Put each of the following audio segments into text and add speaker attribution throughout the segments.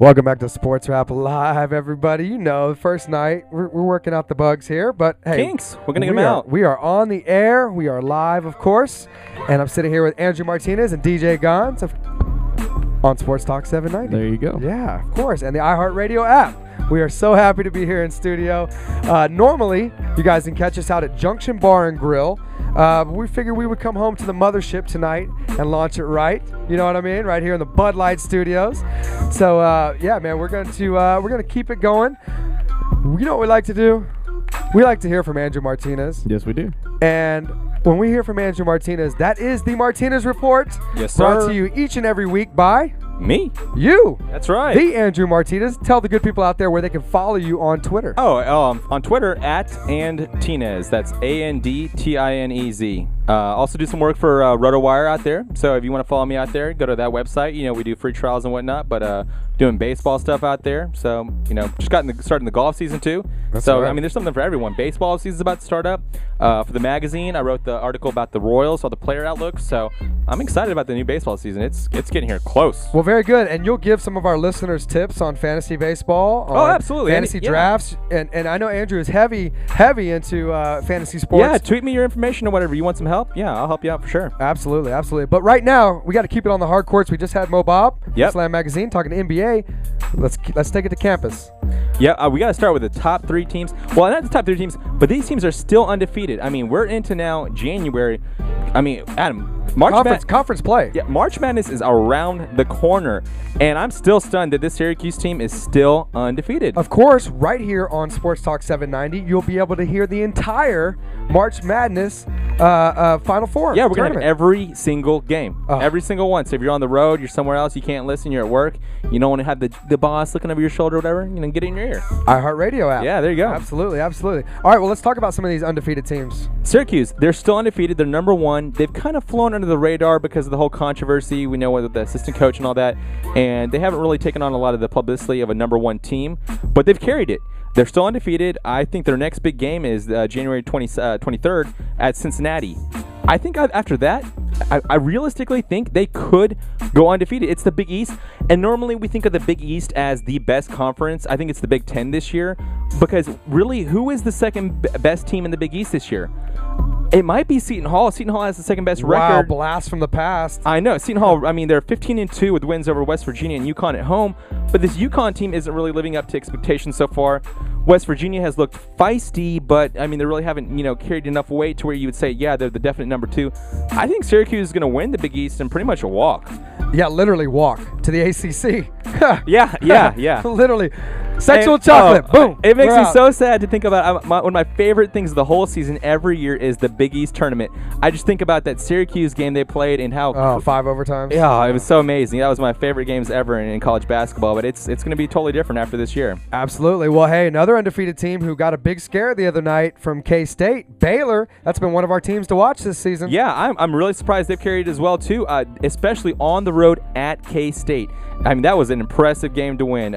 Speaker 1: Welcome back to Sports Rapp Live, everybody. You know, first night, we're working out the bugs here, but hey.
Speaker 2: Kinks, we're going to get them out.
Speaker 1: We are on the air. We are live, of course. And I'm sitting here with Andrew Martinez and DJ Gons on Sports Talk 790.
Speaker 2: There you go.
Speaker 1: Yeah, of course. And the iHeartRadio app. We are so happy to be here in studio. Normally, you guys can catch us out at Junction Bar and Grill. We figured we would come home to the mothership tonight and launch it right. You know what I mean? Right here in the Bud Light Studios. So yeah, man, we're gonna keep it going. You know what we like to do? We like to hear from Andrew Martinez.
Speaker 2: Yes, we do.
Speaker 1: And when we hear from Andrew Martinez, that is the Martinez Report.
Speaker 2: Yes, sir.
Speaker 1: Brought to you each and every week by
Speaker 2: me.
Speaker 1: You.
Speaker 2: That's right.
Speaker 1: The Andrew Martinez. Tell the good people out there where they can follow you on Twitter.
Speaker 2: On Twitter at @andtinez. That's ANDTINEZ. Also do some work for RotoWire out there. So if you want to follow me out there, go to that website. You know, we do free trials and whatnot, but doing baseball stuff out there. So, you know, just starting the golf season too.
Speaker 1: That's
Speaker 2: so,
Speaker 1: right.
Speaker 2: I mean, there's something for everyone. Baseball season's about to start up. For the magazine, I wrote the article about the Royals, all the player outlooks. So I'm excited about the new baseball season. It's getting here close.
Speaker 1: Well, very good. And you'll give some of our listeners tips on fantasy baseball. On
Speaker 2: absolutely.
Speaker 1: Fantasy drafts. And I know Andrew is heavy into fantasy sports.
Speaker 2: Yeah, tweet me your information or whatever. You want some help? Yeah, I'll help you out for sure.
Speaker 1: Absolutely, absolutely. But right now, we got to keep it on the hard courts. We just had Mo Bob, Slam Magazine, talking to NBA. Let's take it to campus.
Speaker 2: Yeah, we got to start with the top three teams. Well, not the top three teams, but these teams are still undefeated. I mean, we're into now January. I mean, Adam,
Speaker 1: Conference play.
Speaker 2: Yeah, March Madness is around the corner, and I'm still stunned that this Syracuse team is still undefeated.
Speaker 1: Of course, right here on Sports Talk 790, you'll be able to hear the entire March Madness Final Four.
Speaker 2: Yeah, we're going to have every single game. Every single one. So if you're on the road, you're somewhere else, you can't listen, you're at work, you don't want to have the boss looking over your shoulder or whatever, you know, get it in your ear.
Speaker 1: iHeartRadio app.
Speaker 2: Yeah, there you go.
Speaker 1: Absolutely, absolutely. All right, well, let's talk about some of these undefeated teams.
Speaker 2: Syracuse, they're still undefeated. They're number one. They've kind of flown under the radar because of the whole controversy. We know with the assistant coach and all that. And they haven't really taken on a lot of the publicity of a number one team. But they've carried it. They're still undefeated. I think their next big game is January 23rd at Cincinnati. I think after that, I realistically think they could go undefeated. It's the Big East, and normally we think of the Big East as the best conference. I think it's the Big Ten this year, because really, who is the second best team in the Big East this year? It might be Seton Hall. Seton Hall has the second best record.
Speaker 1: Wow, blast from the past.
Speaker 2: I know. Seton Hall, I mean, they're 15-2 with wins over West Virginia and UConn at home, but this UConn team isn't really living up to expectations so far. West Virginia has looked feisty, but, I mean, they really haven't, carried enough weight to where you would say, yeah, they're the definite number two. I think Syracuse is going to win the Big East and pretty much a walk.
Speaker 1: Yeah, literally walk to the ACC.
Speaker 2: yeah.
Speaker 1: Literally. Sexual chocolate. Boom.
Speaker 2: It makes me so sad to think about one of my favorite things of the whole season every year is the Big East tournament. I just think about that Syracuse game they played and how
Speaker 1: 5 overtimes.
Speaker 2: Yeah, it was so amazing. That was my favorite games ever in college basketball, but it's going to be totally different after this year.
Speaker 1: Absolutely. Well, hey, another undefeated team who got a big scare the other night from K-State, Baylor. That's been one of our teams to watch this season.
Speaker 2: Yeah, I'm really surprised they've carried it as well too, especially on the road at K-State. I mean, that was an impressive game to win,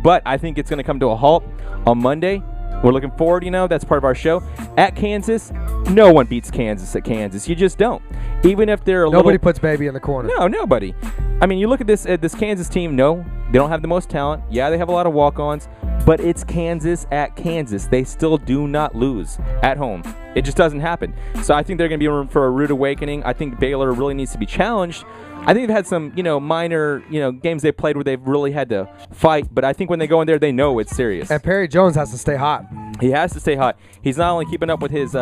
Speaker 2: but I think it's going to come to a halt on Monday. We're looking forward, that's part of our show. At Kansas, no one beats Kansas at Kansas. You just don't. Even if they're
Speaker 1: Nobody puts baby in the corner.
Speaker 2: No, nobody. I mean, you look at this Kansas team, no, they don't have the most talent. Yeah, they have a lot of walk-ons, but it's Kansas at Kansas. They still do not lose at home. It just doesn't happen. So I think they're going to be in for a rude awakening. I think Baylor really needs to be challenged. I think they've had some, minor, games they played where they've really had to fight. But I think when they go in there, they know it's serious.
Speaker 1: And Perry Jones has to stay hot.
Speaker 2: He has to stay hot. He's not only keeping up with his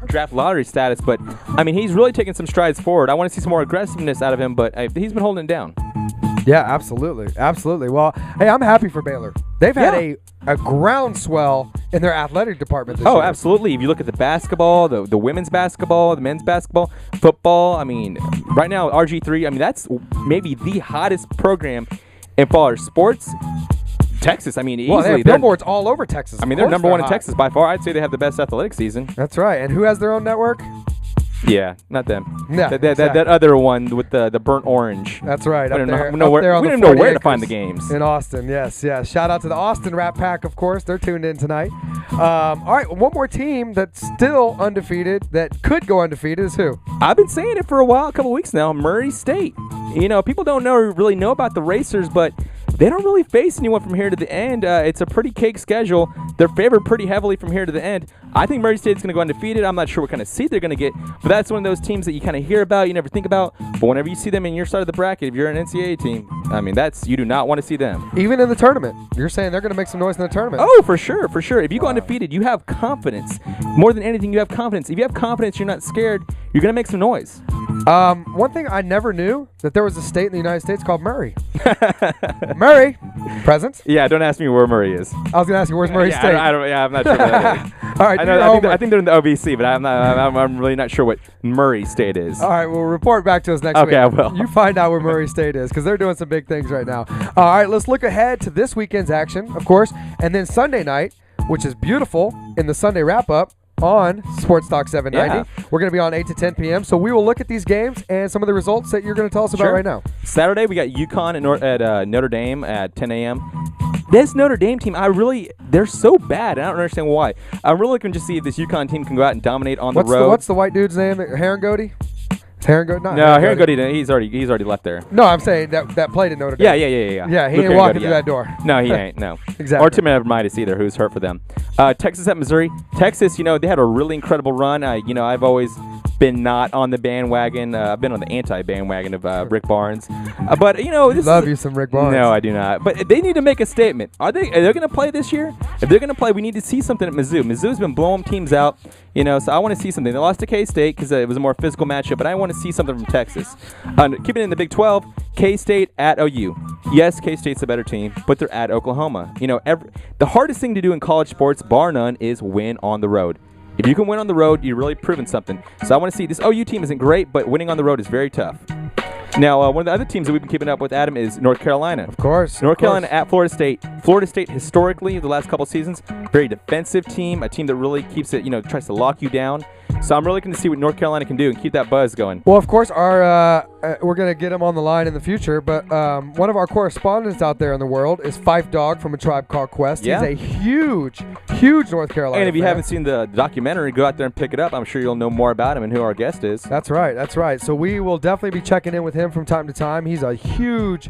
Speaker 2: draft lottery status, but, I mean, he's really taking some strides forward. I want to see some more aggressiveness out of him, but he's been holding it down.
Speaker 1: Yeah, absolutely. Absolutely. Well, hey, I'm happy for Baylor. They've had a groundswell in their athletic department this year.
Speaker 2: Oh, absolutely. If you look at the basketball, the women's basketball, the men's basketball, football, I mean, right now, RG3, I mean, that's maybe the hottest program in fall sports. Texas, I mean, easily.
Speaker 1: Well, they have billboards all over Texas.
Speaker 2: I mean, they're number one in Texas by far. I'd say they have the best athletic season.
Speaker 1: That's right. And who has their own network?
Speaker 2: Yeah, not them.
Speaker 1: Yeah,
Speaker 2: that other one with the burnt orange.
Speaker 1: That's right.
Speaker 2: We didn't know where to find the games.
Speaker 1: In Austin, yes. Shout out to the Austin Rapp Pack, of course. They're tuned in tonight. All right, one more team that's still undefeated that could go undefeated is who?
Speaker 2: I've been saying it for a couple weeks now. Murray State. People don't really know about the Racers, but they don't really face anyone from here to the end. It's a pretty cake schedule. They're favored pretty heavily from here to the end. I think Murray State's going to go undefeated. I'm not sure what kind of seed they're going to get, but that's one of those teams that you kind of hear about, you never think about. But whenever you see them in your side of the bracket, if you're an NCAA team, I mean, you do not want to see them.
Speaker 1: Even in the tournament, you're saying they're going to make some noise in the tournament.
Speaker 2: Oh, for sure, for sure. If you go undefeated, you have confidence. More than anything, you have confidence. If you have confidence, you're not scared, you're going to make some noise.
Speaker 1: One thing I never knew, that there was a state in the United States called Murray. Murray, present?
Speaker 2: Yeah, don't ask me where Murray is.
Speaker 1: I was going to ask you, where's Murray State?
Speaker 2: I'm not sure where that is.
Speaker 1: All right,
Speaker 2: I think they're in the OVC, but I'm really not sure what Murray State is.
Speaker 1: All right, well, report back to us next week.
Speaker 2: Okay, I will.
Speaker 1: You find out where Murray State is, because they're doing some big things right now. All right, let's look ahead to this weekend's action, of course, and then Sunday night, which is beautiful, in the Sunday wrap-up on Sports Talk 790.
Speaker 2: Yeah.
Speaker 1: We're going to be on 8 to 10 p.m., so we will look at these games and some of the results that you're going to tell us about right now.
Speaker 2: Saturday, we got UConn at Notre Dame at 10 a.m. This Notre Dame team, they're so bad. I don't understand why. I'm really looking to see if this UConn team can go out and dominate on the road.
Speaker 1: What's the white dude's name? Herringody? Herringody?
Speaker 2: No, Herringody, he's already left there.
Speaker 1: No, I'm saying that played at Notre Dame.
Speaker 2: Yeah.
Speaker 1: Yeah, he ain't walking through that door.
Speaker 2: No, he ain't, no.
Speaker 1: Exactly.
Speaker 2: Or Tim Midas either, who's hurt for them. Texas at Missouri. Texas, they had a really incredible run. I've always been not on the bandwagon. I've been on the anti-bandwagon of Rick Barnes. But,
Speaker 1: love you some Rick Barnes.
Speaker 2: No, I do not. But they need to make a statement. Are they going to play this year? If they're going to play, we need to see something at Mizzou. Mizzou's been blowing teams out. So I want to see something. They lost to K-State because it was a more physical matchup, but I want to see something from Texas. Keeping it in the Big 12, K-State at OU. Yes, K-State's a better team, but they're at Oklahoma. The hardest thing to do in college sports, bar none, is win on the road. If you can win on the road, you're really proving something. So I want to see this OU team isn't great, but winning on the road is very tough. Now, one of the other teams that we've been keeping up with, Adam, is North Carolina.
Speaker 1: Of course.
Speaker 2: North Carolina at Florida State. Florida State, historically, the last couple seasons, very defensive team, a team that really keeps it, tries to lock you down. So I'm really going to see what North Carolina can do and keep that buzz going.
Speaker 1: Well, of course, we're going to get him on the line in the future, but one of our correspondents out there in the world is Fife Dog from A Tribe Called Quest.
Speaker 2: Yeah.
Speaker 1: He's a huge North Carolina
Speaker 2: And if you
Speaker 1: fan.
Speaker 2: haven't seen the documentary, go out there and pick it up. I'm sure you'll know more about him and who our guest is.
Speaker 1: That's right. So we will definitely be checking in with him from time to time. He's a huge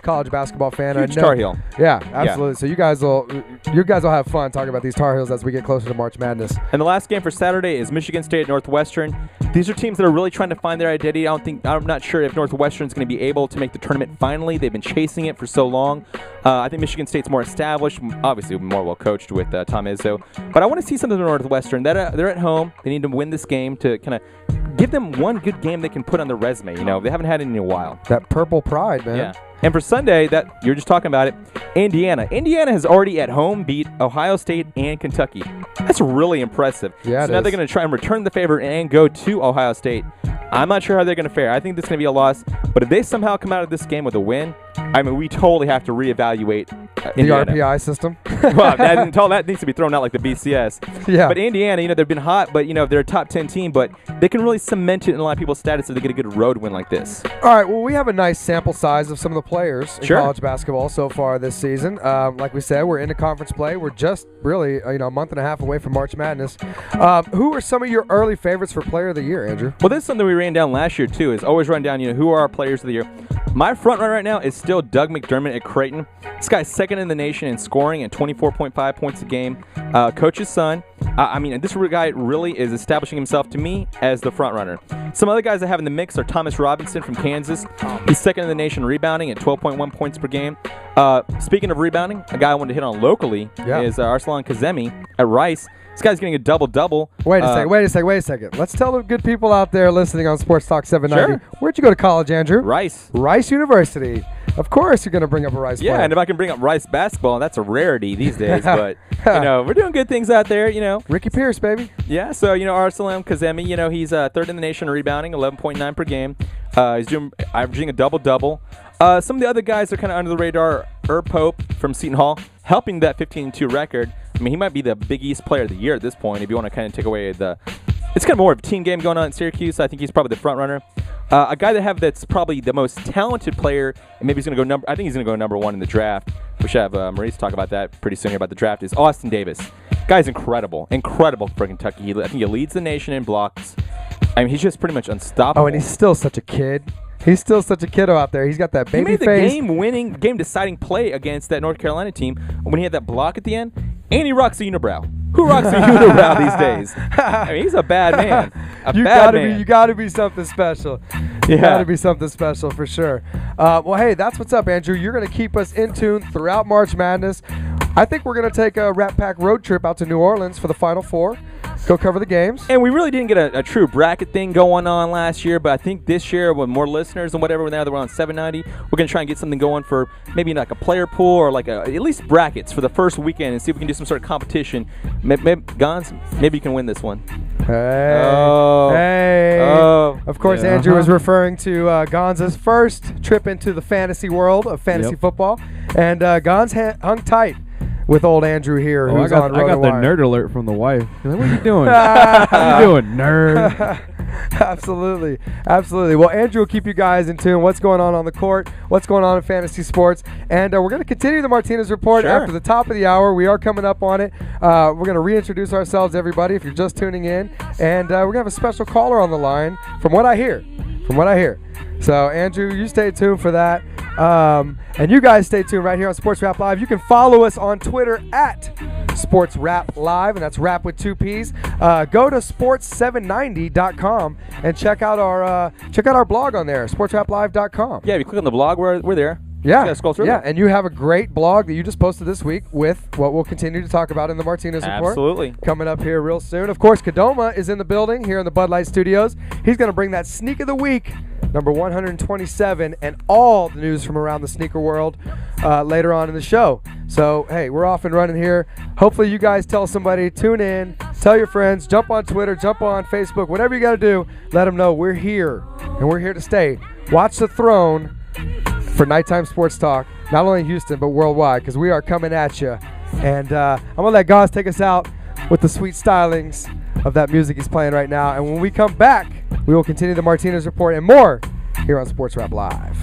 Speaker 1: college basketball fan.
Speaker 2: Huge Tar Heel.
Speaker 1: Yeah, absolutely. So you guys will have fun talking about these Tar Heels as we get closer to March Madness.
Speaker 2: And the last game for Saturday is Michigan State at Northwestern. These are teams that are really trying to find their identity. I'm not sure if Northwestern's going to be able to make the tournament finally. They've been chasing it for so long. I think Michigan State's more established, obviously more well coached with Tom Izzo. But I want to see something from Northwestern. They're at home. They need to win this game to kind of give them one good game they can put on their resume. They haven't had it in a while.
Speaker 1: That purple pride, man.
Speaker 2: Yeah. And for Sunday, that you're just talking about it, Indiana. Indiana has already at home beat Ohio State and Kentucky. That's really impressive.
Speaker 1: Yeah,
Speaker 2: so now they're going to try and return the favor and go to Ohio State. I'm not sure how they're going to fare. I think this is going to be a loss. But if they somehow come out of this game with a win, we totally have to reevaluate Indiana.
Speaker 1: The RPI system.
Speaker 2: Well, that needs to be thrown out like the BCS.
Speaker 1: Yeah.
Speaker 2: But Indiana, they've been hot, but they're a top 10 team, but they can really cement it in a lot of people's status if they get a good road win like this.
Speaker 1: All right. Well, we have a nice sample size of some of the players in
Speaker 2: Sure.
Speaker 1: college basketball so far this season. Like we said, we're into conference play. We're just really a month and a half away from March Madness. Who are some of your early favorites for Player of the Year, Andrew?
Speaker 2: Well, this is something we ran down last year too. Is always run down. Who are our players of the year? My front runner right now is still Doug McDermott at Creighton. This guy's second in the nation in scoring at 24.5 points a game. Coach's son. This guy really is establishing himself to me as the front runner. Some other guys I have in the mix are Thomas Robinson from Kansas. He's second in the nation rebounding at 12.1 points per game. Speaking of rebounding, a guy I wanted to hit on locally is Arslan Kazemi at Rice. This guy's getting a double-double.
Speaker 1: Wait a second. Let's tell the good people out there listening on Sports Talk 790.
Speaker 2: Sure.
Speaker 1: Where'd you go to college, Andrew?
Speaker 2: Rice.
Speaker 1: Rice University. Of course you're going to bring up a Rice player.
Speaker 2: Yeah, and if I can bring up Rice basketball, that's a rarity these days. But, we're doing good things out there,
Speaker 1: Ricky Pierce, baby.
Speaker 2: Yeah, so, Arslan Kazemi, he's third in the nation in rebounding, 11.9 per game. He's averaging a double-double. Some of the other guys are kind of under the radar. Herb Pope from Seton Hall, helping that 15-2 record. He might be the Big East Player of the Year at this point if you want to kind of take away it's kind of more of a team game going on in Syracuse. So I think he's probably the front runner. A guy that's probably the most talented player, and maybe he's going to go I think he's going to go number one in the draft. We should have Maurice talk about that pretty soon here about the draft, is Austin Davis. Guy's incredible for Kentucky. I think he leads the nation in blocks. He's just pretty much unstoppable.
Speaker 1: Oh, and he's still such a kid. He's still such a kiddo out there. He's got that baby face.
Speaker 2: He made the game-deciding play against that North Carolina team when he had that block at the end. And he rocks a unibrow. Who rocks a unibrow these days? I mean, he's a bad man.
Speaker 1: You gotta be something special. You gotta be something special for sure. Well, hey, that's what's up, Andrew. You're gonna keep us in tune throughout March Madness. I think we're gonna take a Rapp Pack road trip out to New Orleans for the Final Four. Go cover the games.
Speaker 2: And we really didn't get a true bracket thing going on last year, but I think this year with more listeners and whatever, now that we're on 790, we're going to try and get something going for maybe like a player pool or like at least brackets for the first weekend and see if we can do some sort of competition. Maybe, Gons, maybe you can win this one.
Speaker 1: Hey. Of course, Andrew was referring to Gonza's first trip into the fantasy world of fantasy football. And Gons hung tight with old Andrew here.
Speaker 3: I got the nerd alert from the wife. Like, what are you doing? What are you doing, nerd?
Speaker 1: Absolutely. Well, Andrew will keep you guys in tune. What's going on the court? What's going on in fantasy sports? And we're going to continue the Martinez Report after the top of the hour. We are coming up on it. We're going to reintroduce ourselves, everybody, if you're just tuning in. And we're going to have a special caller on the line, from what I hear. So, Andrew, you stay tuned for that. And you guys stay tuned right here on Sports Rap Live. You can follow us on Twitter at Sports Rap Live, and that's rap with 2 P's. Go to sports790.com and check out our blog on there, sportsraplive.com.
Speaker 2: Yeah, if you click on the blog, we're there.
Speaker 1: Yeah,
Speaker 2: scroll through
Speaker 1: and you have a great blog that you just posted this week with what we'll continue to talk about in the Martinez Report.
Speaker 2: Absolutely.
Speaker 1: Coming up here real soon. Of course, Kadoma is in the building here in the Bud Light Studios. He's going to bring that Sneak of the Week, number 127, and all the news from around the sneaker world later on in the show. So, hey, we're off and running here. Hopefully you guys tell somebody, tune in, tell your friends, jump on Twitter, jump on Facebook, whatever you got to do, let them know we're here, and we're here to stay. Watch The Throne for nighttime sports talk, not only in Houston, but worldwide, because we are coming at you. And I'm going to let Gauze take us out with the sweet stylings of that music he's playing right now. And when we come back, we will continue the Martinez Report and more here on Sports Rap Live.